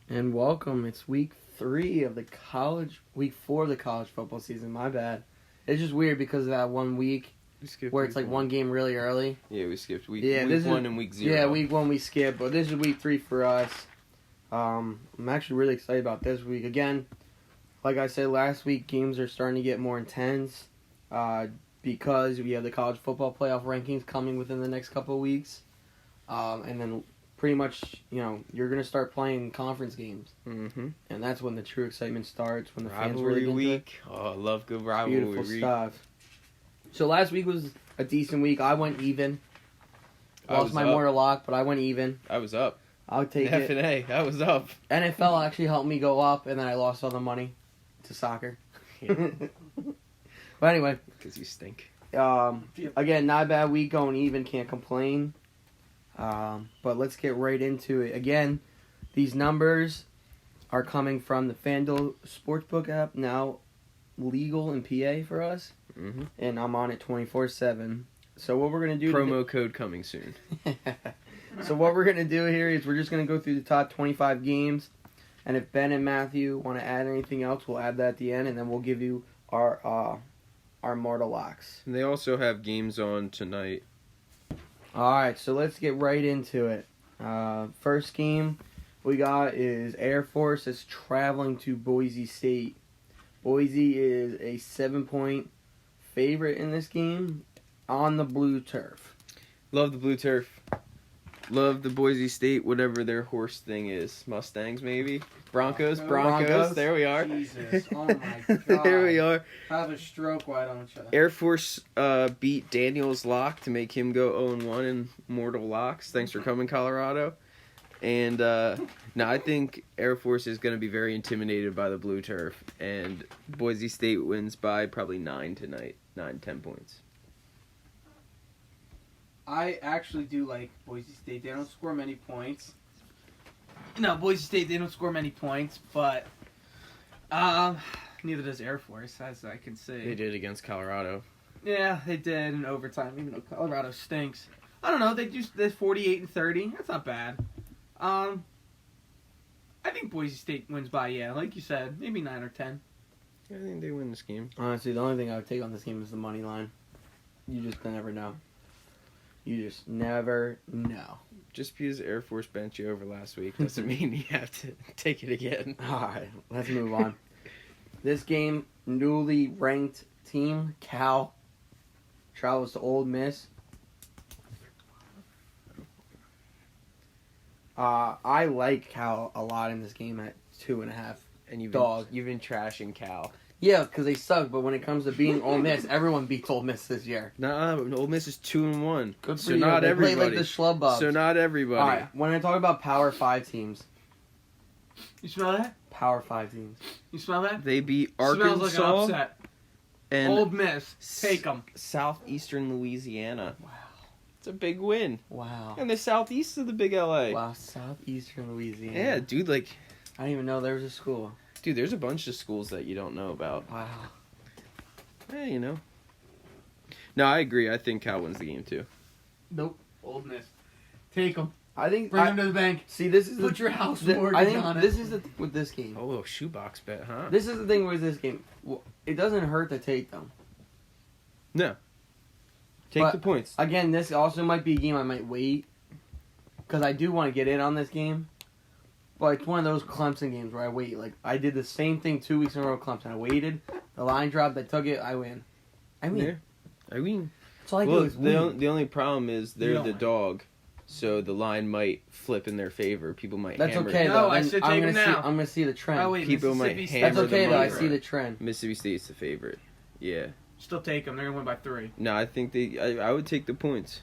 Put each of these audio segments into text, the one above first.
And welcome. It's week 4 of the college football season. My bad. It's just weird because of that 1 week where it's like one game really early. Yeah, we skipped week 1 and week 0. Yeah, week 1 we skipped, but this is week 3 for us. I'm actually really excited about this week. Again, like I said last week, games are starting to get more intense because we have the college football playoff rankings coming within the next couple of weeks. And then pretty much, you're going to start playing conference games. Mm-hmm. And that's when the true excitement starts, when the fans rivalry really week. Oh, I love good rivalry Beautiful week. stuff. So last week was a decent week. I went even. Lost my mortal lock, but I went even. I was up. I'll take it. F&A, I was up. NFL actually helped me go up, and then I lost all the money to soccer. Yeah. But anyway. Because you stink. Again, not a bad week going even. Can't complain. But let's get right into it. Again, these numbers are coming from the FanDuel Sportsbook app, now legal in PA for us. Mm-hmm. And I'm on it 24/7. So what we're going to do... Promo code coming soon. So what we're going to do here is we're just going to go through the top 25 games. And if Ben and Matthew want to add anything else, we'll add that at the end. And then we'll give you our mortal locks. And they also have games on tonight. Alright, so let's get right into it. First game we got is Air Force is traveling to Boise State. Boise is a 7-point favorite in this game on the blue turf. Love the blue turf. Love the Boise State, whatever their horse thing is. Mustangs, maybe? Broncos. There we are. Jesus, oh my God. There we are. Have a stroke, why don't you? Air Force beat Daniel's lock to make him go 0-1 in Mortal Locks. Thanks for coming, Colorado. And I think Air Force is going to be very intimidated by the blue turf. And Boise State wins by probably 9 tonight. 9-10 points. I actually do like Boise State. They don't score many points. No, Boise State, they don't score many points, but neither does Air Force, as I can see. They did against Colorado. Yeah, they did in overtime, even though Colorado stinks. I don't know, they're 48-30. That's not bad. I think Boise State wins by, like you said, maybe 9 or 10. I think they win this game. Honestly, the only thing I would take on this game is the money line. You just never know. You just never know. Just because Air Force bent you over last week doesn't mean you have to take it again. Alright, let's move on. This game, newly ranked team, Cal, travels to Ole Miss. I like Cal a lot in this game at 2.5. And you've been trashing Cal. Yeah, because they suck, but when it comes to beating Ole Miss, everyone beats Ole Miss this year. Nah, Ole Miss is 2-1. Good for so you. not They everybody. play like the schlub So not everybody. Alright, when I talk about Power 5 teams. You smell that? Power 5 teams. You smell that? They beat Smells like an Arkansas upset. and Old Miss, take them. Southeastern Louisiana. Wow. It's a big win. Wow. And the southeast of the big LA. Wow, Southeastern Louisiana. Yeah, dude, I didn't even know there was a school. Dude, there's a bunch of schools that you don't know about. Wow. Hey, No, I agree. I think Cal wins the game, too. Nope. Old Miss. Take them. I think... Bring them to the bank. See, this is Put your house mortgage I think on it. this is with this game. Oh, shoebox bet, huh? This is the thing with this game. Well, it doesn't hurt to take them. No. Take But the points. Again, this also might be a game I might wait. Because I do want to get in on this game. But it's one of those Clemson games where I wait. Like, I did the same thing 2 weeks in a row with Clemson. I waited. The line dropped. I took it. I win. I win. Yeah. I mean... That's all I Well, do is win. the only problem is they're don't the win. dog, so the line might flip in their favor. People might That's hammer. okay, No, though. I Then said I'm take gonna them see. now. I'm going to see the trend. Oh, wait, People might Mississippi State. hammer That's okay, the though. I money see run. the trend. Mississippi State's the favorite. Yeah. Still take them. They're going to win by 3. No, I think I would take the points.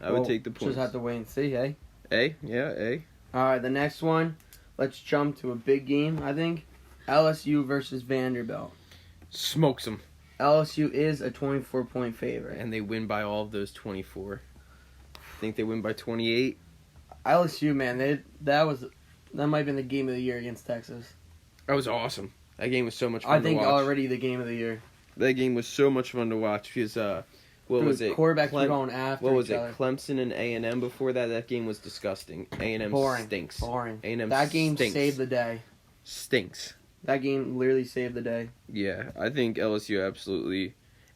I would take the points. Just have to wait and see, hey? A? Yeah, A. All right, the next one. Let's jump to a big game, I think. LSU versus Vanderbilt. Smokes them. LSU is a 24-point favorite. And they win by all of those 24. I think they win by 28. LSU, man, that might have been the game of the year against Texas. That was awesome. That game was so much fun I to think watch. already the game of the year. That game was so much fun to watch because What was it? Quarterbacks were going after What was each it? other. Clemson and A&M before that? That game was disgusting. A&M stinks. Boring. A&M That game stinks. saved the day. Stinks. That game literally saved the day. Yeah, I think LSU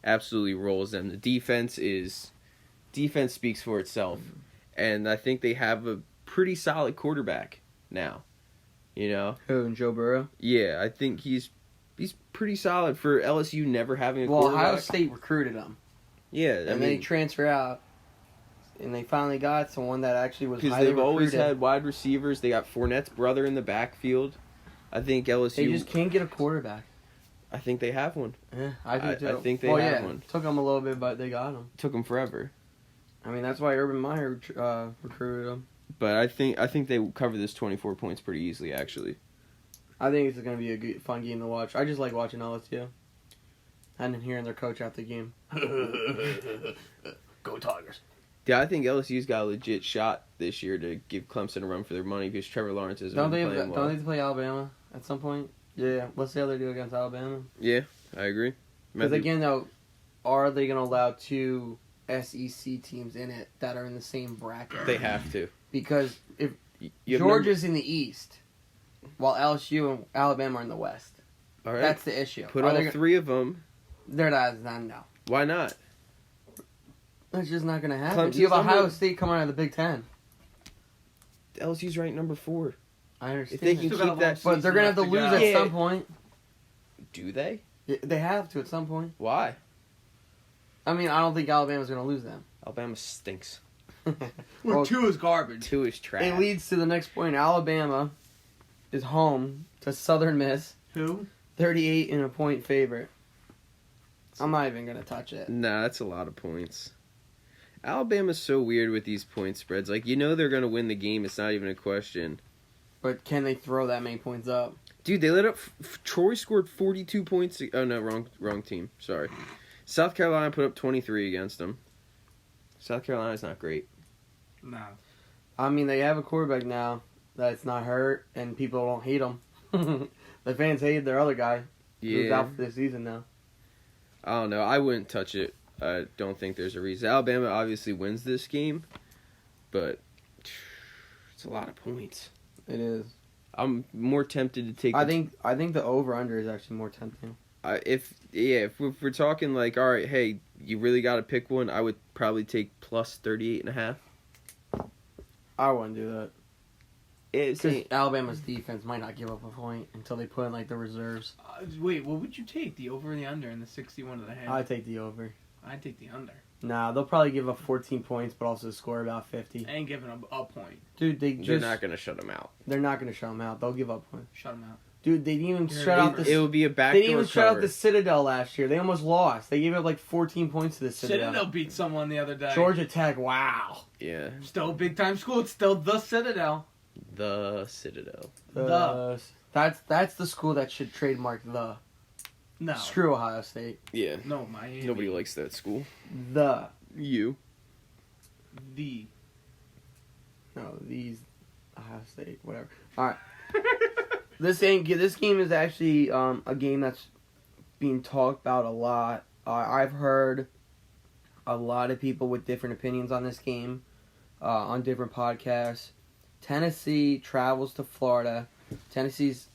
absolutely rolls them. The defense speaks for itself, and I think they have a pretty solid quarterback now. You know? Who, Joe Burrow? Yeah, I think he's pretty solid for LSU never having a quarterback. Ohio State recruited him. Yeah, And then he transferred out. And they finally got someone that actually was highly they've always recruited. had wide receivers. They got Fournette's brother in the backfield. I think LSU. They just can't get a quarterback. I think they have one. Yeah, I think too. I think they have one. Took them a little bit, but they got him. Took them forever. I mean, that's why Urban Meyer recruited him. But I think they cover this 24 points pretty easily, actually. I think it's going to be a good, fun game to watch. I just like watching LSU. And then hearing their coach out the game. Go Tigers. Yeah, I think LSU's got a legit shot this year to give Clemson a run for their money because Trevor Lawrence isn't playing well. Don't they have to play Alabama at some point? Yeah. Let's see how they do against Alabama. Yeah, I agree. Because again, though, are they going to allow two SEC teams in it that are in the same bracket? They have to. Because if You Georgia's in the East, while LSU and Alabama are in the West. All right. That's the issue. Put all three of them. They're not, no. Why not? That's just not going to happen. Clemson's You have Ohio number- State coming out of the Big Ten. LSU's ranked number 4. I understand. If they that. can Still got a keep long that, But they're going to have to lose at Yeah. some point. do they? Yeah, they have to at some point. Why? I mean, I don't think Alabama's going to lose them. Alabama stinks. Well, 2 is garbage. 2 is trash. it leads to the next point. Alabama is home to Southern Miss, Who? 38 and a point favorite. I'm not even going to touch it. Nah, that's a lot of points. Alabama's so weird with these point spreads. Like, you know they're going to win the game. It's not even a question. But can they throw that many points up? Dude, they let up... Troy scored 42 points... Oh, no, wrong team. Sorry. South Carolina put up 23 against them. South Carolina's not great. No. I mean, they have a quarterback now that's not hurt, and people don't hate him. The fans hated their other guy. Who's Yeah. out for this season now. I don't know. I wouldn't touch it. I don't think there's a reason. Alabama obviously wins this game, but it's a lot of points. It is. I'm more tempted to take... I think the over-under is actually more tempting. If we're talking like, all right, hey, you really got to pick one, I would probably take plus 38.5. I wouldn't do that. It's Because Alabama's defense might not give up a point until they put in like the reserves. Wait, what would you take? The over and the under in the 61.5? I'd take the over. I'd take the under. Nah, they'll probably give up 14 points, but also score about 50. I ain't giving a point. Dude, they're not going to shut them out. They're not going to shut them out. They'll give up points. Shut them out. Dude, they didn't even You're shut a out beaver. the. It would be a They backdoor didn't even shut cover. out the Citadel last year. They almost lost. They gave up like 14 points to the Citadel. Citadel beat someone the other day. Georgia Tech, wow. Yeah, Still a big time school. It's still the Citadel. the Citadel. That's the school that should trademark the. No. Screw Ohio State. Yeah, No, Miami. nobody likes that school. The. You. The. No, these. Ohio State, whatever. All right. This game is actually a game that's being talked about a lot. I've heard a lot of people with different opinions on this game on different podcasts. Tennessee travels to Florida. Tennessee's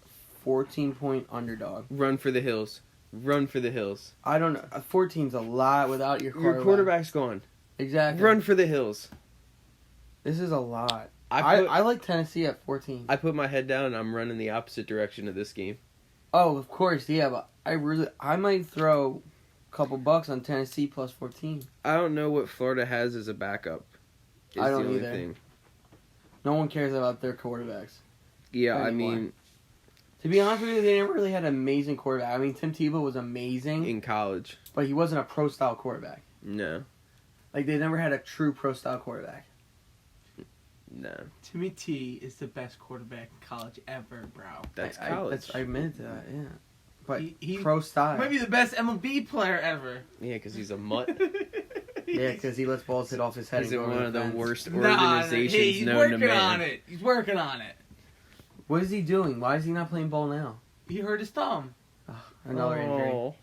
14-point underdog. Run for the hills. Run for the hills. I don't know. 14's a lot without your quarterback. Your quarterback's gone. Exactly. Run for the hills. This is a lot. I I like Tennessee at 14. put my head down and I'm running the opposite direction of this game. Oh, of course, yeah, but I might throw a couple bucks on Tennessee plus 14. I don't know what Florida has as a backup. Is I don't the only either. thing. No one cares about their quarterbacks. Yeah, Anymore. I mean, To be honest with you, they never really had an amazing quarterback. I mean, Tim Tebow was amazing, in college, but he wasn't a pro-style quarterback. no. Like, they never had a true pro-style quarterback. No. Timmy T is the best quarterback in college ever, bro. That's college. I admitted to that, yeah. But He pro-style. might be the best MLB player ever. Yeah, because he's a mutt. Yeah, because he lets balls hit off his head. He's and in go over one of the fence. worst Nah, organizations hey, he's known to working man. on it. He's working on it. What is he doing? Why is he not playing ball now? He hurt his thumb. Another injury. Oh.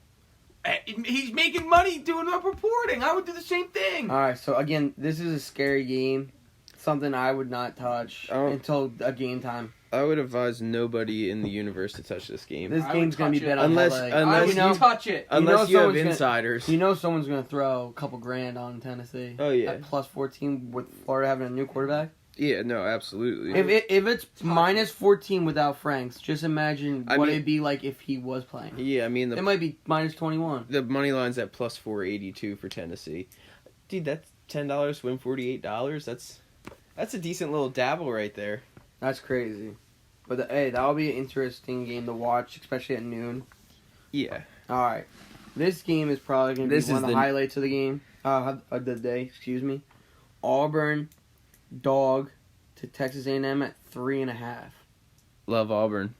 He's making money doing up reporting. I would do the same thing. All right, so again, this is a scary game. Something I would not touch until a game time. I would advise nobody in the universe to touch this game. This I game's would going to touch be it. bet on Unless- LA. unless I would you- touch it. Unless you have someone's gonna- insiders. You know someone's going to throw a couple grand on Tennessee. Oh, yeah. At plus 14 with Florida having a new quarterback. Yeah, no, absolutely. If it's minus 14 without Franks, just imagine I what mean- it'd be like if he was playing. Yeah, I mean, It might be minus 21. the money line's at plus 482 for Tennessee. Dude, that's $10 win $48. That's a decent little dabble right there. That's crazy. But hey, that'll be an interesting game to watch, especially at noon. Yeah. All right, this game is probably going to be This one is of the the- highlights of the game, of the day. Excuse me. Auburn dog to Texas A&M at 3.5. Love Auburn.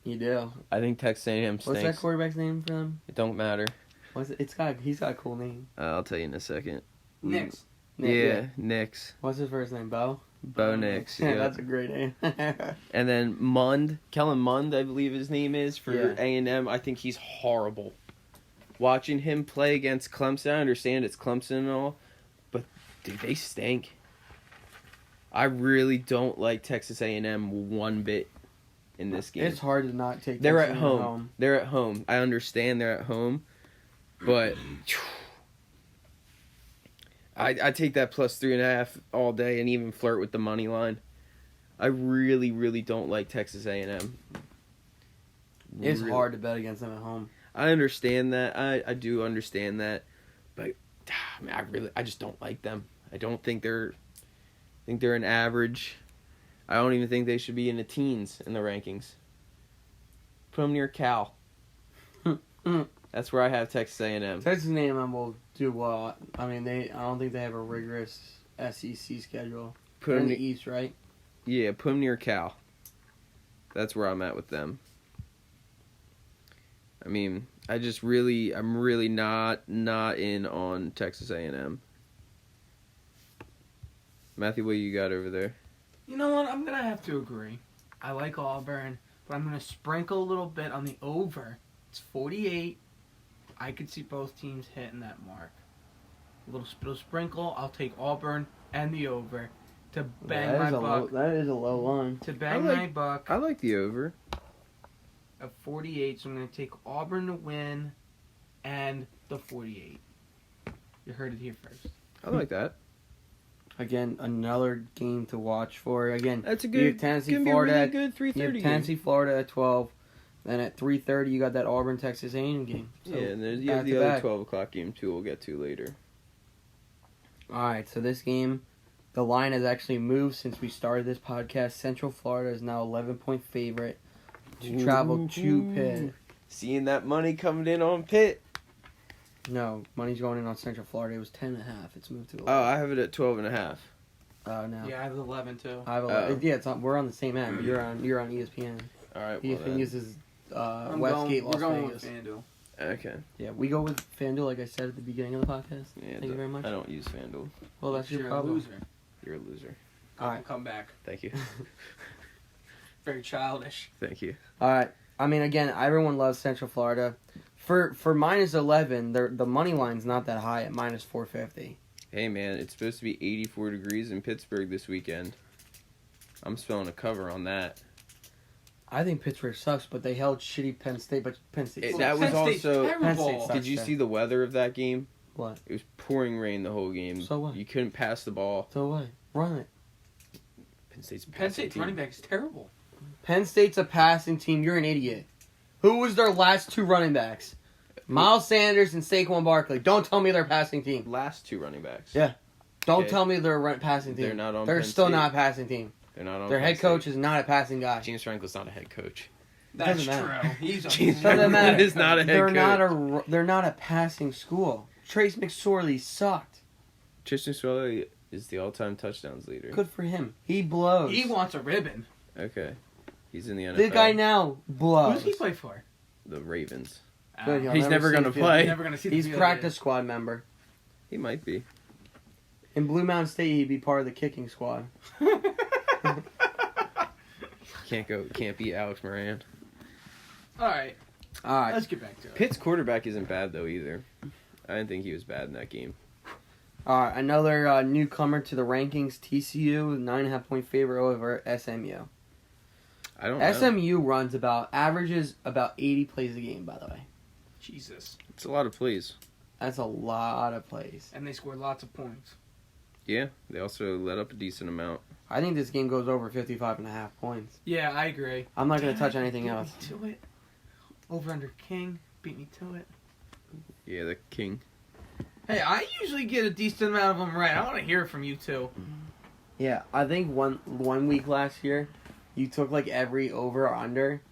You do. I think Texas A&M What's that stinks. quarterback's name for them? It don't matter. What's it? He's got a cool name. I'll tell you in a second. Knicks. Yeah, Nix. What's his first name? Bo. Bo Nix. Yeah, Yeah. that's a great name. And then Mund, Kellen Mund, I believe his name is, for Yeah. A&M. I think he's horrible. Watching him play against Clemson, I understand it's Clemson and all, but dude, they stink. I really don't like Texas A&M one bit in this game. It's hard to not take. They're Texas at A&M home. They're at home. I understand they're at home, but I take that plus 3.5 all day and even flirt with the money line. I really, really don't like Texas A&M. It's Really. hard to bet against them at home. I understand that. I do understand that, but I just don't like them. I don't think they're. I think they're an average. I don't even think they should be in the teens in the rankings. Put them near Cal. That's where I have Texas A&M. Texas A&M will do well. I mean, I don't think they have a rigorous SEC schedule. Put They're them in the East, right? Yeah, put them near Cal. That's where I'm at with them. I mean, I'm really not in on Texas A&M. Matthew, what you got over there? You know what? I'm going to have to agree. I like Auburn, but I'm going to sprinkle a little bit on the over. It's 48. I could see both teams hitting that mark. A little sprinkle. I'll take Auburn and the over to bang my buck. That is a low line. To bang I my buck I like the over. of 48, so I'm going to take Auburn to win and the 48. You heard it here first. I like that. Again, another game to watch for. Again, That's a you good. have Tennessee, Gonna be a Florida. really At, good 3:30 you have game. Tennessee, Florida at 12. Then at 3:30, you got that Auburn, Texas A&M game. So, Yeah, and there's you have back the to other back. 12 o'clock game too. We'll get to later. All right, so this game, the line has actually moved since we started this podcast. Central Florida is now 11-point favorite to travel to Pitt. Seeing that money coming in on Pitt. No, money's going in on Central Florida. It was 10.5. It's moved to 11. Oh, I have it at 12.5. No. Yeah, I have 11 too. I have yeah, we're on the same end. But you're on ESPN. All right. Well ESPN then. uses I'm Westgate, Las we're going Vegas. with FanDuel. Okay. Yeah, we go with FanDuel, like I said at the beginning of the podcast. Yeah, Thank you very much. I don't use FanDuel. Well, that's your You're a problem. loser. You're a loser. All right. Come back. Thank you. Very childish. Thank you. All right. I mean, again, everyone loves Central Florida. For minus 11, the money line's not that high at minus 450. Hey man, it's supposed to be 84 degrees in Pittsburgh this weekend. I'm spelling a cover on that. I think Pittsburgh sucks, but they held shitty Penn State. But Penn State. sucks. That was Penn State's also- terrible. Penn State sucks. Did you see the weather of that game? What? It was pouring rain the whole game. So what? You couldn't pass the ball. So what? Run it. Penn State's a Penn passing State's team. running back is terrible. Penn State's a passing team. You're an idiot. Who was their last two running backs? Miles Sanders and Saquon Barkley. Don't tell me they're a passing team. Last two running backs. Yeah. Don't Okay. tell me they're a passing team. They're not on They're Penn still State. not a passing team. They're not on Their Penn head coach State. is not a passing guy. James Franklin's not a head coach. That's Doesn't matter. true. He's a James Doesn't Franklin matter. is not a head coach. They're not a passing school. Trace McSorley sucked. Tristan Swilly is the all-time touchdowns leader. Good for him. He blows. He wants a ribbon. Okay. He's in the NFL. The guy now blows. Who's he play for? The Ravens. Good, he'll He's never see gonna the field. play. You're never gonna see the He's field practice squad member. He might be. In Blue Mountain State, he'd be part of the kicking squad. Can't beat Alex Moran. All right. All right. Let's get back to it. Pitt's quarterback isn't bad though either. I didn't think he was bad in that game. All right. Another newcomer to the rankings. TCU 9.5-point favorite over SMU. I don't know. SMU averages about 80 plays a game. By the way, Jesus. It's a lot of plays. that's a lot of plays. And they scored lots of points. Yeah, they also let up a decent amount. I think this game goes over 55.5 points. Yeah, I agree. I'm not gonna touch anything else. Beat me to it. Over under King. Beat me to it. Yeah, the king. Hey, I usually get a decent amount of them right. I want to hear it from you too. Yeah, I think one week last year, you took like every over or under.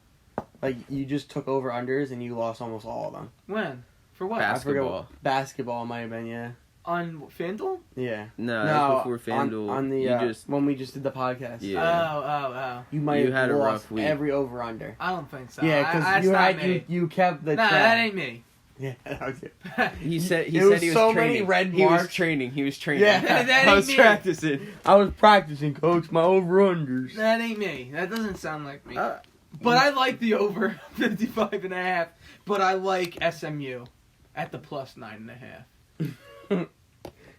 Like you just took over unders and you lost almost all of them. When? For what? Basketball. I forget. Basketball might have been, yeah. On FanDuel? Yeah. No, that was before FanDuel. On the you just when we just did the podcast. Yeah. Oh. You might You have had a lost rough week. every over under. I don't think so. Yeah, that's because not me. you kept the Nah, track. that ain't me. Yeah, that was it. He said he It said was he was so training. many red He was marks. training. Yeah. That I ain't was me. practicing. I was practicing, coach, my over unders. That ain't me. That doesn't sound like me. Uh, But I like the over 55.5. But I like SMU at the plus 9.5.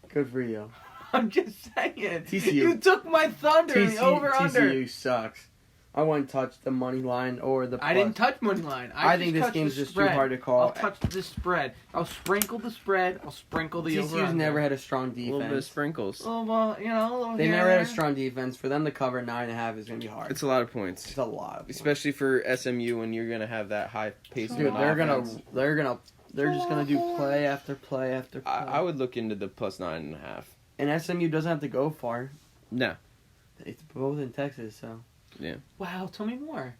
Good for you. I'm just saying. TCU. You took my thunder in the over under. TCU sucks. I wouldn't touch the money line or the plus. I didn't touch money line. I just think this touched game's the just spread. too hard to call. I'll touch the spread. I'll sprinkle the spread. I'll sprinkle the over. TCU's never had a strong a little bit of defense. sprinkles. A little They here never and had a there. strong defense. For them to cover 9.5 is gonna be hard. It's a lot of points, It's a lot. Of points. especially for SMU when you're gonna have that high pace. of Dude, an they're offense. just gonna do play after play after play. I would look into the plus 9.5. And SMU doesn't have to go far. No. It's both in Texas, so Wow, tell me more.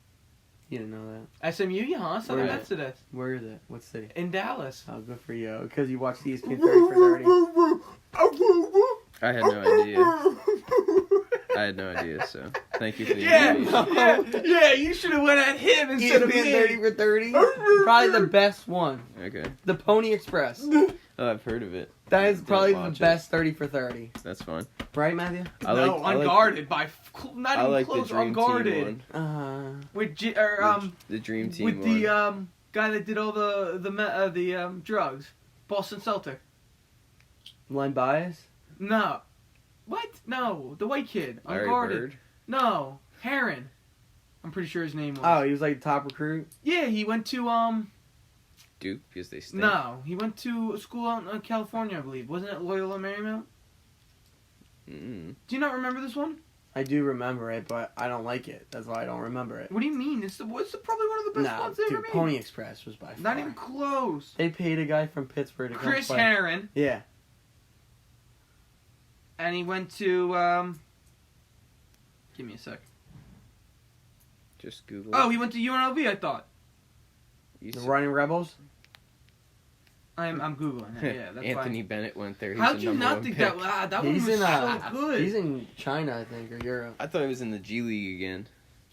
you didn't know that. SMU, yeah, huh? Southern Where- Methodist Where is it? What city? in Dallas. Oh, good for you. Because you watched ESPN 30 for 30. I had no idea. I had no idea. So thank you for the Yeah, information. yeah, you should have went at him instead of ESPN me. 30 for 30? Probably the best one. Okay. The Pony Express. Oh, I've heard of it. That is Didn't probably the watch it. best 30 for 30. That's fine. Right, Matthew? No, unguarded by not I even like close. the dream Unguarded team Uh, with the dream team with one. the guy that did all the drugs, Boston Celtic. Len Bias? No, what? No, the white kid, Larry unguarded. Bird. No, Heron. I'm pretty sure his name was. Oh, he was like the top recruit? Yeah, he went to Duke because they stink. No, he went to a school out in California, I believe. Wasn't it Loyola Marymount? Mm. Do you not remember this one? I do remember it, but I don't like it. That's why I don't remember it. What do you mean? It's probably one of the best Nah, ones they ever dude, made. Pony Express was by far. Not even close. They paid a guy from Pittsburgh to Chris come play. Heron, Yeah. and he went to give me a sec. Just Google. Oh, he went to UNLV. I thought. You The said- Running Rebels? I'm googling it. Yeah, that's Anthony fine. Bennett went there. He's How'd the you number not one think pick. that? Wow, that one He's was in, so good. He's in China, I think, or Europe. I thought he was in the G League again.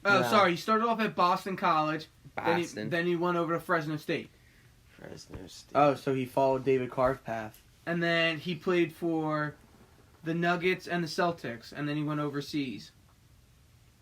Oh, No. sorry. He started off at Boston College. Boston. Then he went over to Fresno State, Fresno State. Oh, so he followed David Carr's path. and then he played for the Nuggets and the Celtics, and then he went overseas.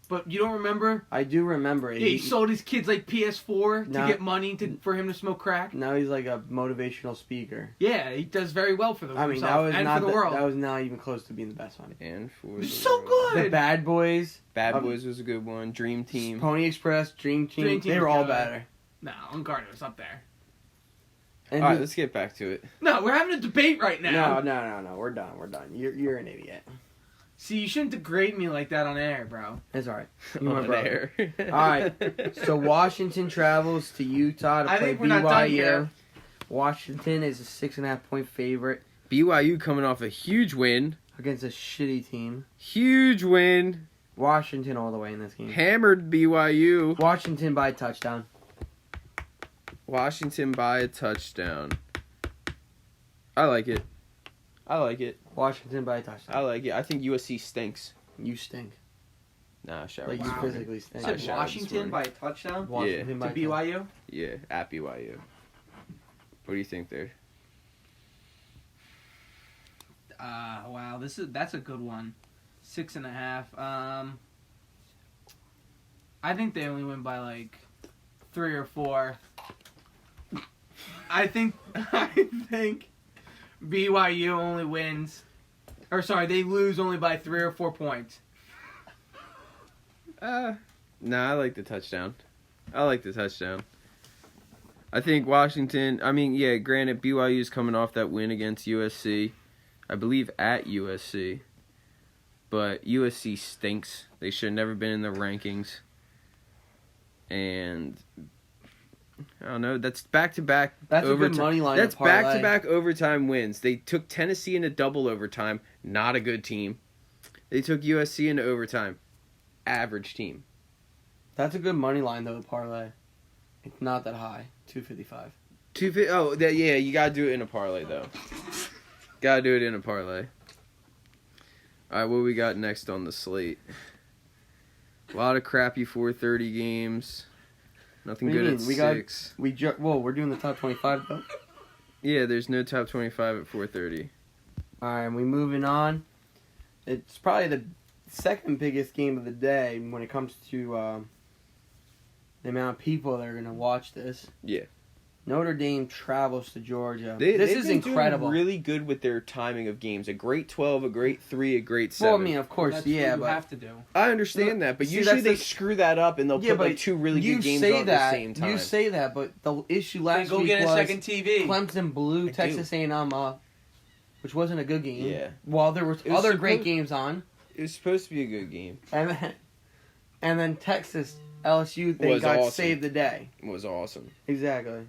But you don't remember? I do remember it. Yeah, he sold his kids like PS4 to Nah. get money for him to smoke crack. Now he's like a motivational speaker. Yeah, he does very well for I mean, himself that was and not for the world. that was not even close to being the best one. And for It's the so world. good. The Bad Boys, Bad Boys was a good one. Dream Team. Pony Express, Dream Team, Dream Team they were was all good. better. No, Unguarded was up there. And All right, let's get back to it. No, we're having a debate right now. no, we're done. You're an idiot. See, you shouldn't degrade me like that on air, bro. It's all right. You're my On brother. air. All right. So Washington travels to Utah to I play think we're not done BYU. here. Washington is a 6.5-point favorite BYU coming off a huge win. against a shitty team. Huge win. Washington all the way in this game. Hammered BYU. Washington by a touchdown. Washington by a touchdown. I like it. Washington by a I touchdown. like it. I think USC stinks. You stink. Nah, shower Like this you Wow. morning. physically stink. I Said showered this Washington morning. by a touchdown Washington to by a BYU. Yeah, at BYU. What do you think there? Wow, that's a good one. 6.5. I think they only win by like 3 or 4. I think BYU only wins, or sorry, they lose only by 3 or 4 points. I like the touchdown. I think Washington, granted, BYU's coming off that win against USC. I believe at USC. But USC stinks. They should have never been in the rankings. And I don't know. That's back-to-back. That's a good money line. That's back-to-back overtime wins. They took Tennessee into double overtime. Not a good team. They took USC into overtime. Average team. That's a good money line though. The parlay. It's not that high. 255. 250. Oh, yeah. You gotta do it in a parlay though. Gotta do it in a parlay. All right, what we got next on the slate? A lot of crappy 4:30 games. Nothing good at 6. We're doing the top 25 though. Yeah, there's no top 25 at 4:30. All right, and we moving on. It's probably the second biggest game of the day when it comes to the amount of people that are going to watch this. Yeah. Notre Dame travels to Georgia. This is incredible. Doing really good with their timing of games. A great 12, a great 3, a great 7. Well, I mean, of course, That's yeah, what you but have to do. I understand that, but See, usually they that's screw that up and they'll put like 2 really good games on at the same time. You say that, but the issue last Go week get a was second TV. Clemson blew Texas A&M up, which wasn't a good game. Yeah. While there was other great games on, It was supposed to be a good game. and then Texas LSU they got awesome. saved the day. It was awesome. Exactly.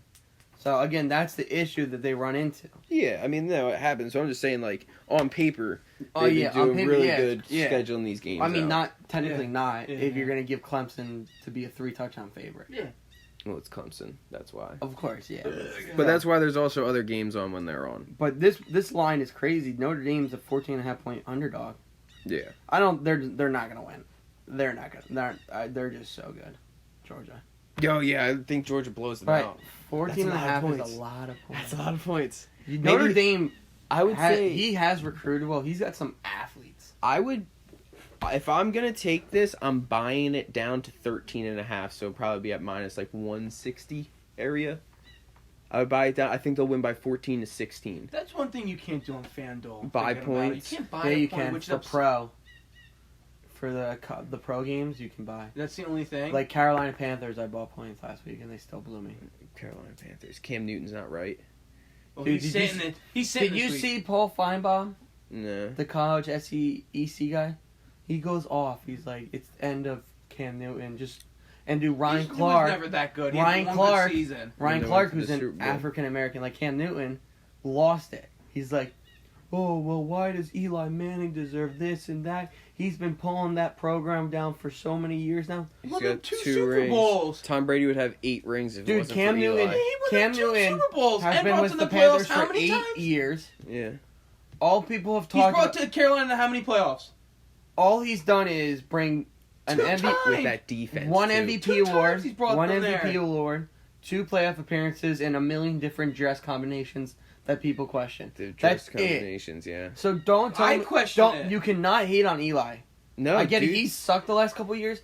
So again, that's the issue that they run into. Yeah, I mean, no, it happens. So I'm just saying, like, on paper, Oh they've yeah, been on doing paper, really yeah, good yeah. scheduling these games. I mean, out. not technically not Yeah, if yeah. you're going to give Clemson to be a 3-touchdown favorite. Yeah. Well, it's Clemson. That's why. Of course, yeah. But that's why there's also other games on when they're on. But this line is crazy. Notre Dame's a 14.5 point underdog. Yeah. They're not going to win. They're not going to. They're just so good. Georgia. Yo, yeah, I think Georgia blows them But out. 14.5 is a lot of points. That's a lot of points. Notre Dame, I would say he has recruited well. He's got some athletes. I would, if I'm gonna take this, I'm buying it down to 13.5, so it'll probably be at minus like 160 area. I would buy it down. I think they'll win by 14 to 16. That's one thing you can't do on FanDuel. Buy Thinking about it. points. You can't buy Yeah, a you point, can which for is pro. For the pro games, you can buy. That's the only thing. Like Carolina Panthers, I bought points last week and they still blew me. Carolina Panthers. Cam Newton's not right. well, Dude, he's did you sitting it. He's sitting. Did you this week. see Paul Feinbaum, No. the college SEC guy? He goes off. He's like, it's the end of Cam Newton. And do Ryan He was Clark. never that good. He Ryan had one Clark. good season. Ryan When they Clark, went to who's the an Super Bowl. African American, like Cam Newton, lost it. He's like, oh, well, why does Eli Manning deserve this and that? He's been pulling that program down for so many years now. He's Look got at 2 2 Super rings. Bowls. Tom Brady would have 8 rings if it Dude, wasn't Cam for Newton, Eli. He won Cam 2 Newton Super Bowls has and been brought with to the the Panthers playoffs how for many 8 times? years. Yeah. All people have He's talked brought about. to Carolina how many playoffs? All he's done is bring an 2 MVP, times. With that defense. one too. MVP 2 times award, he's brought one them MVP there. award, 2 playoff appearances, and a million different dress combinations that people question. The That's dress it. combinations, yeah. So don't tell I me. question don't, it. You cannot hate on Eli. No, I get dude, it. He sucked the last couple of years,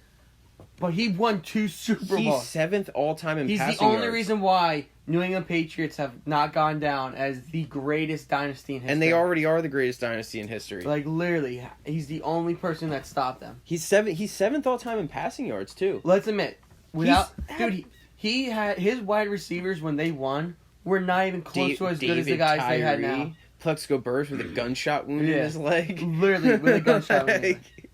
but he won 2 Super he's Bowls. 7th all-time in He's the passing only yards. reason why New England Patriots have not gone down as the greatest dynasty in history. And they already are the greatest dynasty in history. like literally, he's the only person that stopped them. He's 7th all-time in passing yards, too. Let's admit, without He's- dude, he had his wide receivers when they won were not even close to as good as the David guys they had Tyree, now. Plexico Burress with a gunshot wound in Yeah. his leg. Literally, with a gunshot wound in his leg.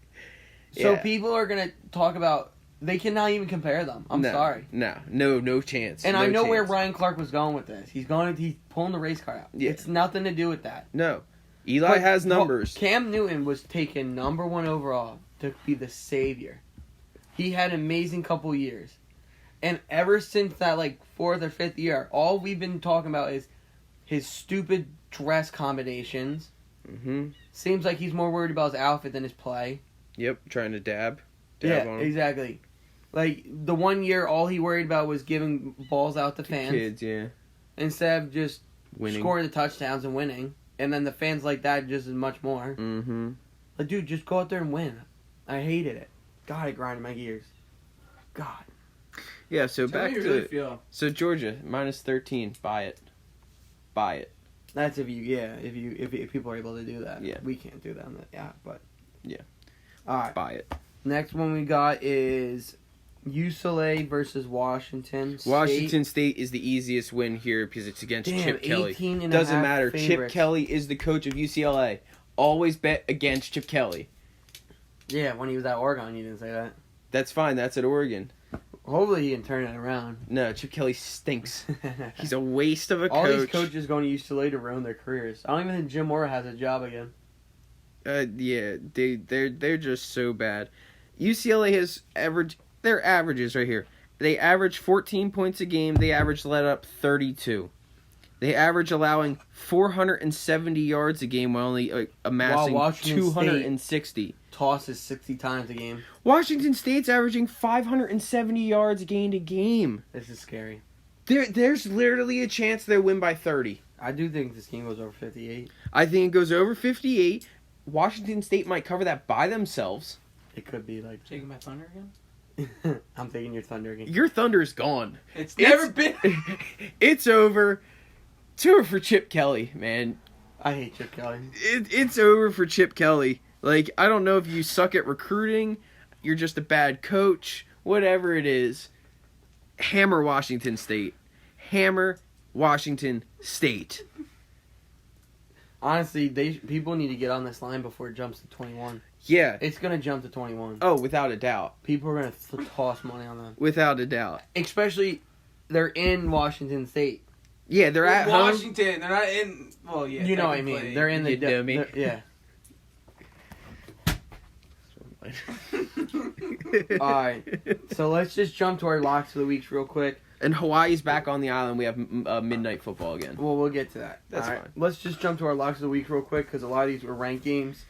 So Yeah. people are gonna talk about. They cannot even compare them. I'm No, sorry. No chance. And No I know where chance. Ryan Clark was going with this. He's pulling the race car out. Yeah. It's nothing to do with that. No. Eli But- has numbers. Cam Newton was taken number 1 overall to be the savior. He had an amazing couple years. And ever since that, 4th or 5th year, all we've been talking about is his stupid dress combinations. Mm-hmm. Seems like he's more worried about his outfit than his play. Yep, trying to dab Yeah, on him. exactly. Like, the one year, all he worried about was giving balls out to fans. Kids, yeah. Instead of just Winning. scoring the touchdowns and winning. And then the fans like that just as much more. Mm-hmm. Like, dude, just go out there and win. I hated it. God, it grinded my gears. God. Yeah, so Tell back me how to you really feel. so Georgia -13. Buy it. Buy it. That's if people are able to do that. Yeah. We can't do that on the app, but Yeah. All right. Buy it. Next one we got is UCLA versus Washington State. Washington State is the easiest win here because it's against Damn, Chip Kelly. 18 and Doesn't a half matter. Chip favorites. Kelly is the coach of UCLA. Always bet against Chip Kelly. Yeah, when he was at Oregon, you didn't say that. That's fine. That's at Oregon. Hopefully he can turn it around. No, Chip Kelly stinks. He's a waste of a All coach. these coaches going to UCLA to ruin their careers. I don't even think Jim Mora has a job again. Yeah, they're just so bad. UCLA has their averages right here. They average 14 points a game. They average let up 32. They average allowing 470 yards a game while only amassing While Washington 260. Tosses 60 times a game. Washington State's averaging 570 yards gained a game. This is scary. There's literally a chance they win by 30. I do think this game goes over 58. I think it goes over 58. Washington State might cover that by themselves. It could be like... Taking my thunder again? I'm taking your Thunder again. Your Thunder's gone. It's never been. It's over. It's over for Chip Kelly, man. I hate Chip Kelly. It's over for Chip Kelly. Like, I don't know if you suck at recruiting, you're just a bad coach, whatever it is. Hammer Washington State. Hammer Washington State. Honestly, people need to get on this line before it jumps to 21. Yeah. It's going to jump to 21. Oh, without a doubt. People are going to toss money on them. Without a doubt. Especially, they're in Washington State. Yeah, they're at home. Washington. They're not in. Well, yeah. You know what I mean. They're in the... You dummy. Yeah. Alright, so let's just jump to our locks of the weeks real quick. And Hawaii's back on the island. We have midnight football again. Well, we'll get to that. That's Alright, fine. Let's just jump to our locks of the week real quick because a lot of these were ranked games.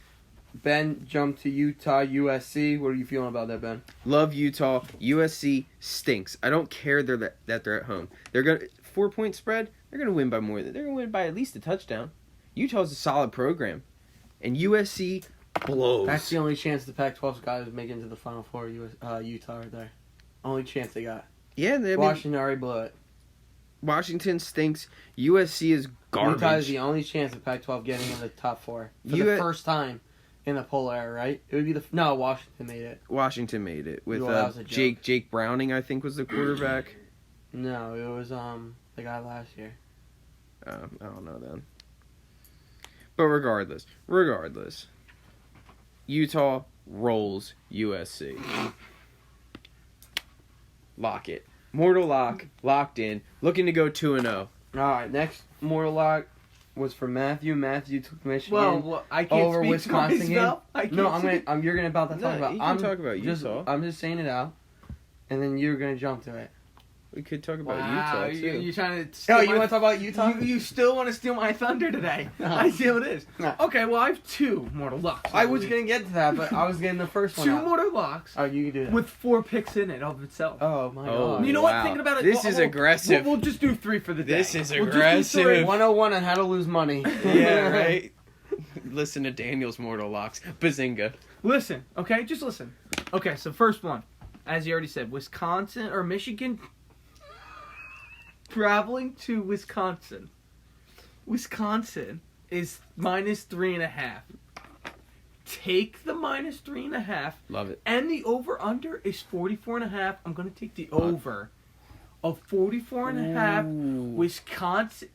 Ben jumped to Utah, USC. What are you feeling about that, Ben? Love Utah. USC stinks. I don't care that they're at home. They're gonna 4-point spread. They're gonna win by more. They're gonna win by at least a touchdown. Utah's a solid program, and USC blows. That's the only chance the Pac-12's got is making it to the Final Four. Utah right there. Only chance they got. Yeah, Washington already blew it. Washington stinks. USC is garbage. Utah is the only chance of Pac-12 getting in the top four for the first time in the poll era, right? It would be Washington made it. Washington made it with Well, that was a joke. Jake Browning, I think, was the quarterback. No, it was the guy last year. I don't know then. But regardless, Utah rolls USC. Lock it. Mortal lock, locked in. Looking to go 2-0. All right, next mortal lock was for Matthew. Matthew took Michigan. Well, I can't over speak Wisconsin for game. myself. I can't No, speak. you're gonna about to talk about. You can talk about Utah. I'm just saying it out, and then you're gonna jump to it. We could talk about Wow, Utah too. you're trying to. Oh, steal you my- want to talk about Utah? You still want to steal my thunder today? No. I see how it is. No. Okay, well I have two mortal locks. I was gonna get to that, but I was getting the first one. two out. mortal locks Oh, you can do that. with 4 picks in it of itself. Oh my Oh, god. You know wow. what? Thinking about it, This is aggressive. We'll just do 3 for the day. This is We'll just do aggressive. 3. 101 on how to lose money. Yeah, right. Listen to Daniel's mortal locks. Bazinga. Listen, okay, just listen. Okay, so first one, as you already said, Wisconsin or Michigan traveling to Wisconsin. Wisconsin is -3.5. Take the -3.5. Love it. And the over-under is 44.5. I'm going to take the over of 44.5. Ooh. Wisconsin.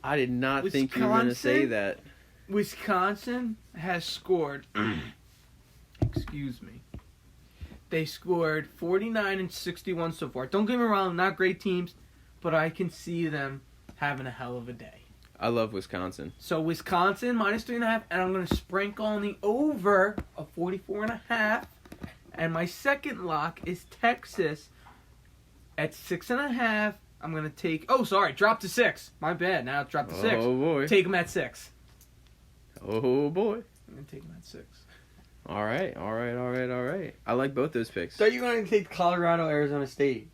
I did not think you were going to say Wisconsin? that. Wisconsin has scored. Excuse me. They scored 49 and 61 so far. Don't get me wrong, not great teams, but I can see them having a hell of a day. I love Wisconsin. So Wisconsin -3.5, and I'm going to sprinkle on the over of 44.5. And my second lock is Texas at 6.5. I'm going to take. Oh, sorry, drop to 6. My bad. Now it's dropped to 6. Oh boy. Take them at 6. Oh boy. I'm going to take them at 6. All right. I like both those picks. So you're going to take Colorado, Arizona State.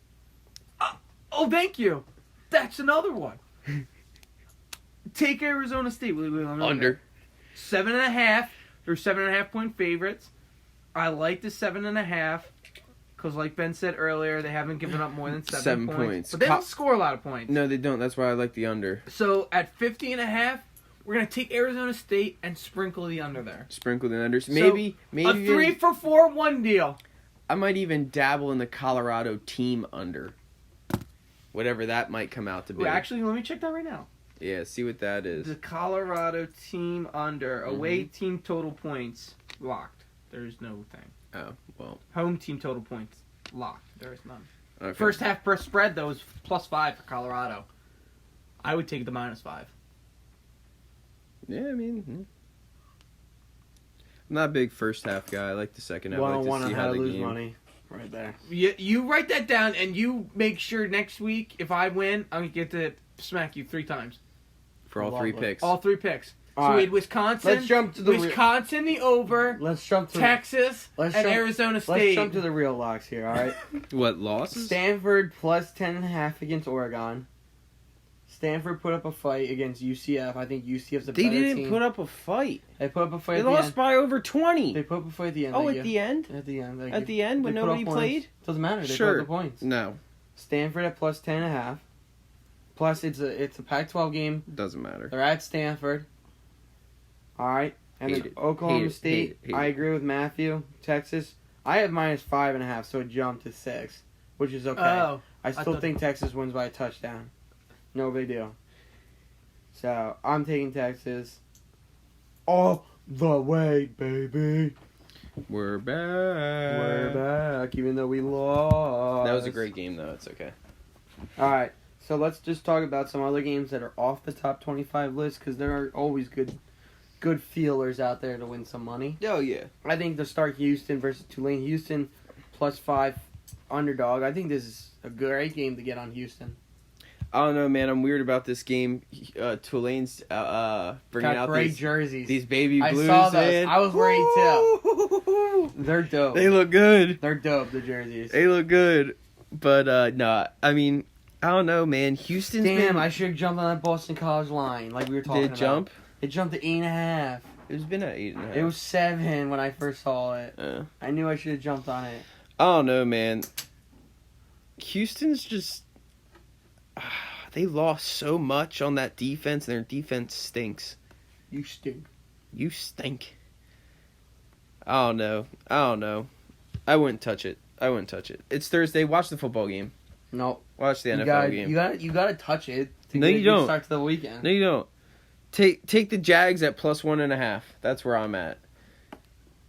Oh, thank you. That's another one. Take Arizona State. Under. 7.5. They're 7.5 point favorites. I like the 7.5. Because like Ben said earlier, they haven't given up more than 7 points. 7 points. But they don't score a lot of points. No, they don't. That's why I like the under. So at 50.5, we're going to take Arizona State and sprinkle the under there. Sprinkle the under. Maybe a 3 for 4 1 deal. I might even dabble in the Colorado team under. Whatever that might come out to be. Wait, actually, let me check that right now. Yeah, see what that is. The Colorado team under. Away team total points. Locked. There is no thing. Oh, well. Home team total points. Locked. There is none. Okay. First half per spread, though, is +5 for Colorado. I would take the -5. Yeah, I mean... I'm not a big first half guy. I like the second half. I like to see how the lose game... money. Right there. You write that down, and you make sure next week, if I win, I'm going to get to smack you 3 times. For all 3 picks. All 3 picks. All So we right. had Wisconsin. Let's jump to the Wisconsin, the over. Let's jump to Texas, and jump- Arizona State. Let's jump to the real locks here, all right? What, losses? Stanford plus 10.5 against Oregon. Stanford put up a fight against UCF. I think UCF's a They better didn't team. put up a fight. They put up a fight They at the lost end. by over 20. They put up a fight at the end. Oh, They at the end? At the end. At the end when they put nobody up points. played? Doesn't matter. They Sure. put up the points. No, Stanford at plus 10.5. Plus, it's a Pac-12 game. doesn't matter. They're at Stanford. All right. And Hate then it. Oklahoma Hate it. State, Hate it. Hate I it. agree with Matthew. Texas, I have -5.5, so it jumped to 6, which is okay. Oh. I still thought- think Texas wins by a touchdown. No big deal. So, I'm taking Texas all the way, baby. We're back. We're back, even though we lost. That was a great game, though. It's okay. All right, so let's just talk about some other games that are off the top 25 list, because there are always good feelers out there to win some money. Oh, yeah. I think to start Houston versus Tulane. Houston +5 underdog. I think this is a great game to get on Houston. I don't know, man. I'm weird about this game. Tulane's bringing Got out great jerseys. these baby I blues. saw those. Man. I was worried too. They're dope. They look good. They're dope, the jerseys. They look good. But, no. I mean, I don't know, man. Houston's Damn, been... I should have jumped on that Boston College line like we were talking Did it about. jump? It jumped to 8.5. It's been at 8.5. It was 7 when I first saw it. Uh, I knew I should have jumped on it. I don't know, man. Houston's just... They lost so much on that defense, and their defense stinks. You stink. You stink. I don't know. I wouldn't touch it. It's Thursday. Watch the football game. No. Watch the You NFL gotta, game. you gotta touch it to No, get you a good don't. start to the weekend. No, you don't. Take the Jags at +1.5. That's where I'm at.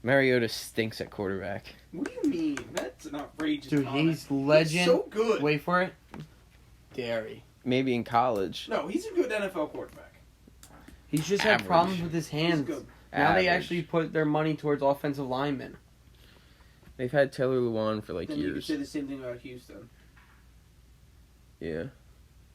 Mariota stinks at quarterback. What do you mean? That's an outrageous Dude, comment. he's legend. He's so good. Wait for it. Dairy. Maybe in college. No, he's a good NFL quarterback. He's just had Average. problems with his hands. He's good. Now they Average. actually put their money towards offensive linemen. They've had Taylor Lewan for Then you could years. say the same thing about Houston. Yeah.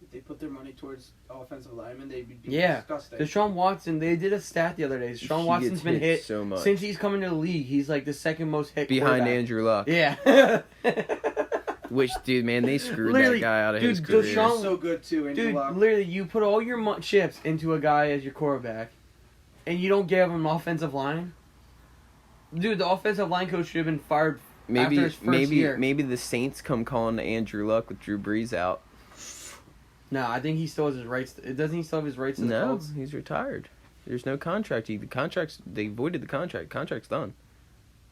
If they put their money towards offensive linemen, they'd be Yeah. disgusting. Deshaun Watson, they did a stat the other day. Deshaun He Watson's gets been hit so much. since he's come into the league. He's like the second most hit Behind quarterback. Andrew Luck. Yeah. Which, dude, man, they screwed Literally, that guy out of dude, his career. Deshaun- so good too. Andrew Dude, Luck. literally, you put all your chips into a guy as your quarterback, and you don't give him an offensive line? Dude, the offensive line coach should have been fired after his first year. Maybe the Saints come calling to Andrew Luck with Drew Brees out. No, I think he still has his rights. Doesn't he still have his rights to the No, Colts? he's retired. There's no contract. They voided the contract. Contract's done.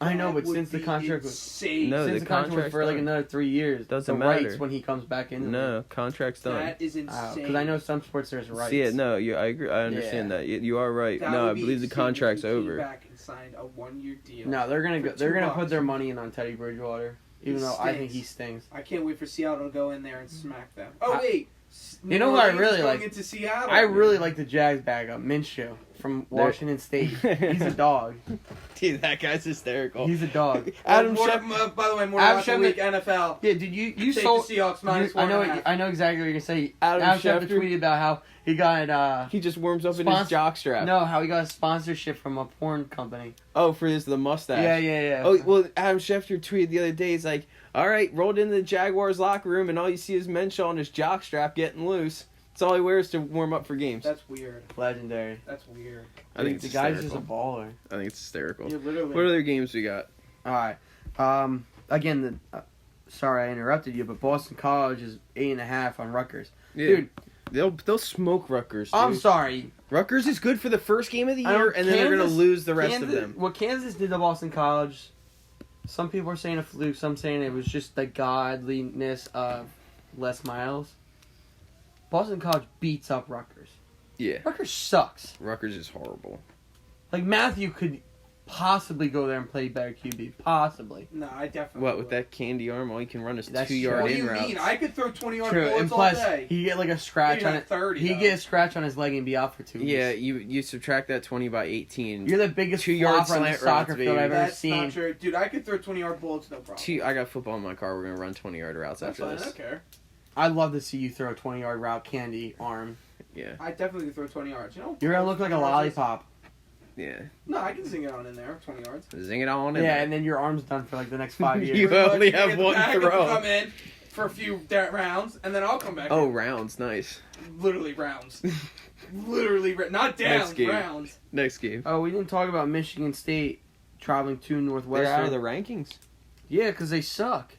I know, That but would since the be contract was insane. No, since the the contract was contract's for like done. another 3 years, Doesn't the rights matter. when he comes back in. No, contract's done. That is insane. Because I know some sports there's rights. See it? No, I agree. I understand Yeah. that. You are right. That No, would I be believe the insane if contract's he came over. Back and signed a 1-year deal. No, they're gonna For go. They're gonna $2. put their money in on Teddy Bridgewater, even though I think he stinks. I can't wait for Seattle to go in there and smack them. Oh wait, You know what I New Orleans really is going like? into Seattle. I really like the Jags backup, Minshew from Washington State. He's a dog. Dude, that guy's hysterical. He's a dog. Adam More, Schefter. by the way, more Adam about the Schefter- week NFL. Yeah, did you Take sold? the Seahawks minus I know. 1.5. I know exactly what you're gonna say. Adam Schefter Schefter? tweeted about how he got He just warms up in his Sponsor- jockstrap. no, how he got a sponsorship from a porn company. Oh, for the mustache. Yeah. Oh, well, Adam Schefter tweeted the other day, he's like, all right, rolled into the Jaguars locker room, and all you see is Menshaw on his jockstrap getting loose. That's all he wears to warm up for games. That's weird. Legendary. That's weird. I think it's the guy's hysterical. just a baller. I think it's hysterical. Yeah, literally. What other games we got? All right. Again, sorry I interrupted you, but Boston College is 8.5 on Rutgers. Yeah. Dude, They'll smoke Rutgers. Dude. I'm sorry. Rutgers is good for the first game of the I know year, and then they're gonna Kansas- lose the rest of them. What Kansas did to Boston College, some people are saying a fluke, some saying it was just the godliness of Les Miles. Boston College beats up Rutgers. Yeah. Rutgers sucks. Rutgers is horrible. Like, Matthew could possibly go there and play better QB. Possibly. No, I definitely. What, with that candy arm, all you can run is That's 2-yard What do in you routes. mean? I could throw 20-yard True, bullets and all plus, day. he get like a scratch Maybe on like it. 30, He though. get a scratch on his leg and be out for 2 weeks. Yeah, you subtract that 20 by 18. You're the biggest 2-yard flopper on the slant soccer routes, field baby. I've ever That's seen. not true. Dude, I could throw 20-yard bullets, no problem. I got football in my car. We're gonna run 20-yard routes That's after fine, I this. don't care. I'd love to see you throw a 20-yard route candy arm. Yeah, I definitely could throw 20 yards. You know? You're gonna look like a 20 yards is- lollipop. yeah. No, I can zing it on in there, 20 yards. Zing it on in Yeah, there. and then your arm's done for like the next 5 years. You only Pretty much, have the one backup throw. will come in for a few rounds, and then I'll come back. Oh, in. rounds, nice. Literally rounds. Literally, not Next downs, game. rounds. Next game. Oh, we didn't talk about Michigan State traveling to They're Northwestern. out of the rankings. Yeah, because they suck.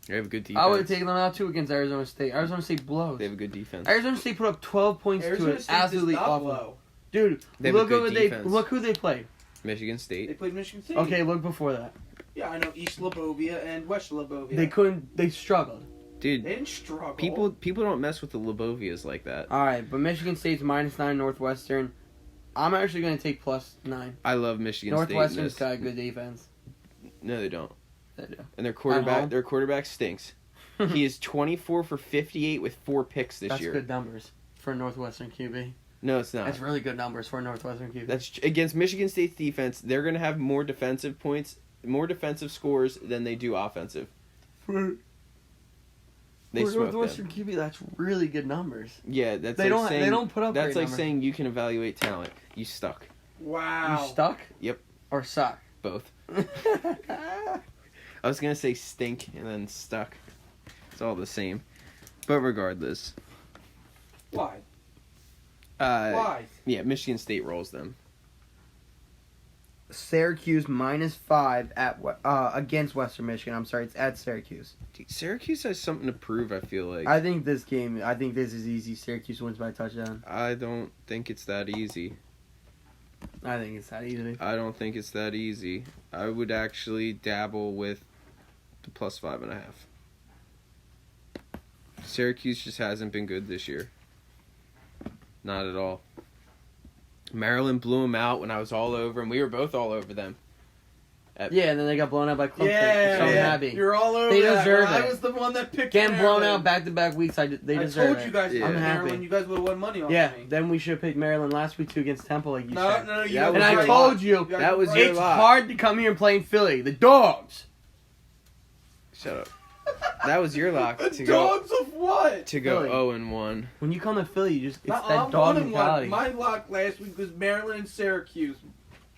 They have a good defense. I would have taken them out too against Arizona State. Arizona State blows. They have a good defense. Arizona State put up 12 points to Arizona an State absolutely does not awful. blow. Dude, They have a look good who defense. look who they played. Michigan They State. played Michigan State. Okay, look before that. Yeah, I know East Lobovia and West Lobovia. They couldn't. They struggled. Dude, They didn't struggle. people don't mess with the Lobovias like that. All right, but Michigan State's -9 Northwestern. I'm actually going to take +9. I love Michigan Northwestern's State. got a good defense. No, they don't. They do. And their home? quarterback stinks. He is 24 for 58 with 4 picks this That's year. good numbers for a Northwestern QB. No, it's not. That's really good numbers for a Northwestern QB. That's against Michigan State's defense. They're going to have more defensive points, more defensive scores than they do offensive. They for smoke Northwestern them. QB, that's really good numbers. Yeah, that's They like don't. saying They don't put up. that's great like numbers. saying you can evaluate talent. You stuck. Wow. You stuck. Yep. Or suck. Both. I was gonna say stink and then stuck. It's all the same. But regardless, Why? uh, Why? yeah, Michigan State rolls them. Syracuse -5 at against Western Michigan. I'm sorry, it's at Syracuse. Dude, Syracuse has something to prove. I feel like. I think this is easy. Syracuse wins by a touchdown. I don't think it's that easy. I think it's that easy. I don't think it's that easy. I would actually dabble with the +5.5. Syracuse just hasn't been good this year. Not at all. Maryland blew them out when I was all over, and we were both all over them. Yeah, and then they got blown out by Clemson. Yeah, so I'm yeah. happy. You're all over They that. deserve Well, I it. was the one that picked Getting blown Maryland. out back-to-back weeks, they I deserve told it. you guys, Yeah. I'm I'm happy. Maryland. You guys would have won money off Yeah, me. then we should have picked Maryland last week too against Temple, like you No, said. no, you That guys was And were I your right. told you, You guys that were was right. your it's lot. hard to come here and play in Philly. The Dogs. Shut up. That was your lock The to go dogs of what? to go Philly. 0-1. When you come to Philly, you just it's No, that I'm dog 1-1. mentality. My lock last week was Maryland and Syracuse.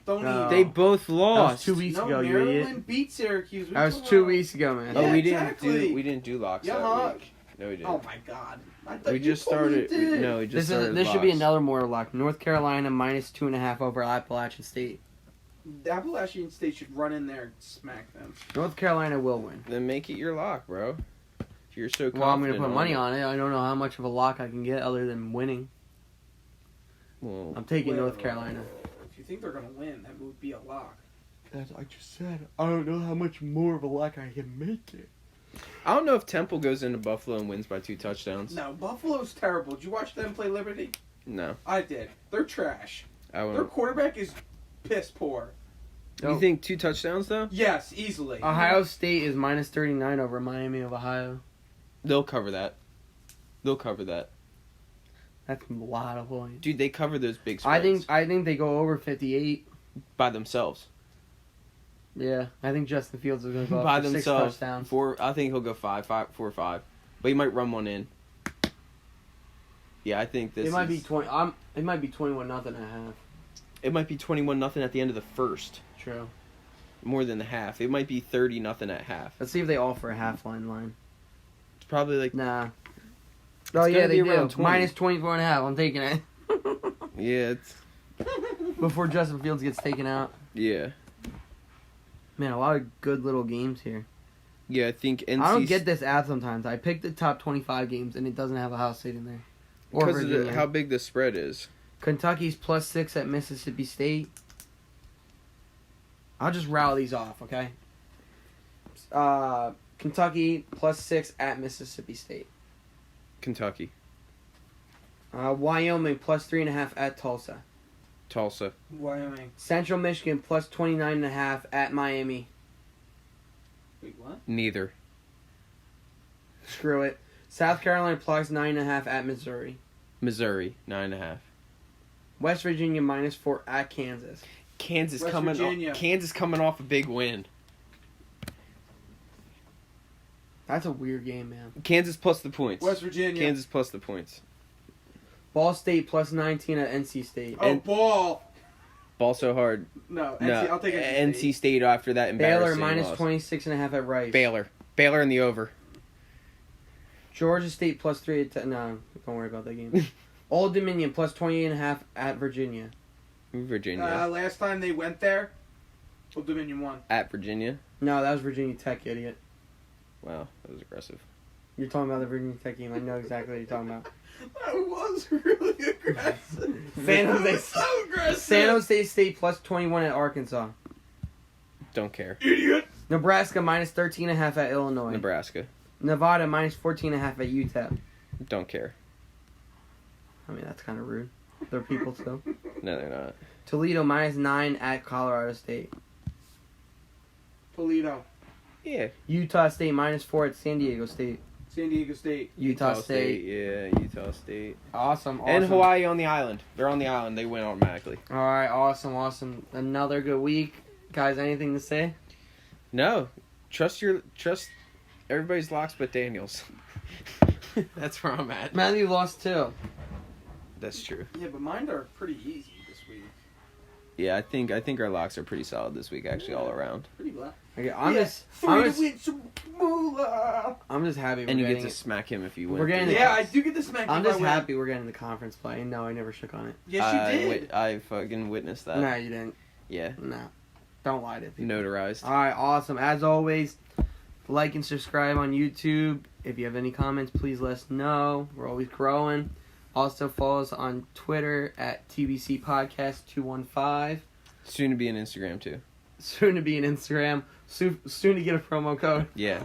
Don't No. even. They both That was lost. 2 weeks No, ago, you Maryland idiot. beat Syracuse. What That are was you 2 talking about? weeks ago, man. Oh, Yeah, we exactly. didn't do locks Yeah, that huh? week. No, we didn't. Oh my god! I thought We you just told me started. you did. We just started. This should be locks. another more luck. North Carolina -2.5 over Appalachian State. Appalachian State should run in there and smack them. North Carolina will win. Then make it your lock, bro. If you're so confident. Well, I'm going to put money it. on it. I don't know how much of a lock I can get other than winning. Well, I'm taking Well, North Carolina. If you think they're gonna win, that would be a lock. As I just said, I don't know how much more of a lock I can make it. I don't know if Temple goes into Buffalo and wins by 2 touchdowns. No, Buffalo's terrible. Did you watch them play Liberty? No, I did. They're trash. I Their won't. quarterback is piss poor. You think 2 touchdowns though? Yes, easily. Ohio State is -39 over Miami of Ohio. They'll cover that. They'll cover that, That's a lot of points. dude. They cover those big spreads. I think they go over 58. by themselves. Yeah, I think Justin Fields is going to go By up for 6 themselves. touchdowns. 4. I think he'll go 4 or 5, but he might run one in. Yeah, I think this. It might is, be 20. It might be 21-0 at half. It might be 21-0 at the end of the first. True. More than the half. It might be 30-0 at half. Let's see if they offer a half line. It's probably like Nah. Oh gonna yeah, they be around do. 20. -24.5. I'm taking it. yeah, it's Before Justin Fields gets taken out. yeah. Man, a lot of good little games here. Yeah, I think NC. I don't get this ad sometimes. I pick the top 25 games and it doesn't have Ohio State in there. Or because Virginia. of how big the spread is. Kentucky's +6 at Mississippi State. I'll just rattle these off, okay? Kentucky +6 at Mississippi State. Kentucky. Wyoming +3.5 at Tulsa. Tulsa. Wyoming. Central Michigan +29.5 at Miami. Wait, what? Neither. Screw it. South Carolina +9.5 at Missouri. Missouri 9.5. West Virginia -4 at Kansas. Kansas West coming. Virginia. Kansas coming off a big win. That's a weird game, man. Kansas plus the points. West Virginia. Kansas plus the points. Ball State +19 at NC State. Oh, ball. Ball so hard. No, NC, No, I'll take NC State after that Baylor embarrassing loss. -26.5 at Rice. Baylor in the over. Georgia State +3 at no, don't worry about that game. Old Dominion +28.5 at Virginia. Virginia. Last time they went there, Old Dominion won. At Virginia. No, that was Virginia Tech, you idiot. Wow, that was aggressive. You're talking about the Virginia Tech game. I know exactly what you're talking about. That was really aggressive. San Jose- That was so aggressive. San Jose State +21 at Arkansas. Don't care. Idiot. Nebraska -13.5 at Illinois. Nebraska. Nevada -14.5 at UTEP. Don't care. I mean, that's kind of rude. They're people still. No, they're not. Toledo -9 at Colorado State. Toledo. Yeah. Utah State -4 at San Diego State. San Diego State. Utah State. Yeah, Utah State. Awesome. And Hawaii on the island. They're on the island. They win automatically. All right, awesome. Another good week. Guys, anything to say? No. Trust everybody's locks but Daniels. That's where I'm at. Matthew lost 2. That's true. Yeah, but mine are pretty easy this week. Yeah, I think our locks are pretty solid this week, actually, all around. Pretty black. Okay, I'm just win some moolah. I'm just happy we're And you getting get to smack him if you win. We're getting the- Yeah, I do get the smack. I'm if I just win. happy we're getting the conference play. No, I never shook on it. Yes, you did. I fucking witnessed that. No, you didn't. Yeah. No. Don't lie to people. Notarized. All right, awesome. As always, like and subscribe on YouTube. If you have any comments, please let us know. We're always growing. Also, follow us on Twitter at TBC Podcast 215. Soon to be an Instagram, too. Soon to be an Instagram. Soon to get a promo code. Yeah.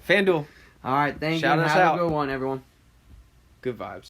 FanDuel. All right, thank Shout you. us Have out. a good one, everyone. Good vibes.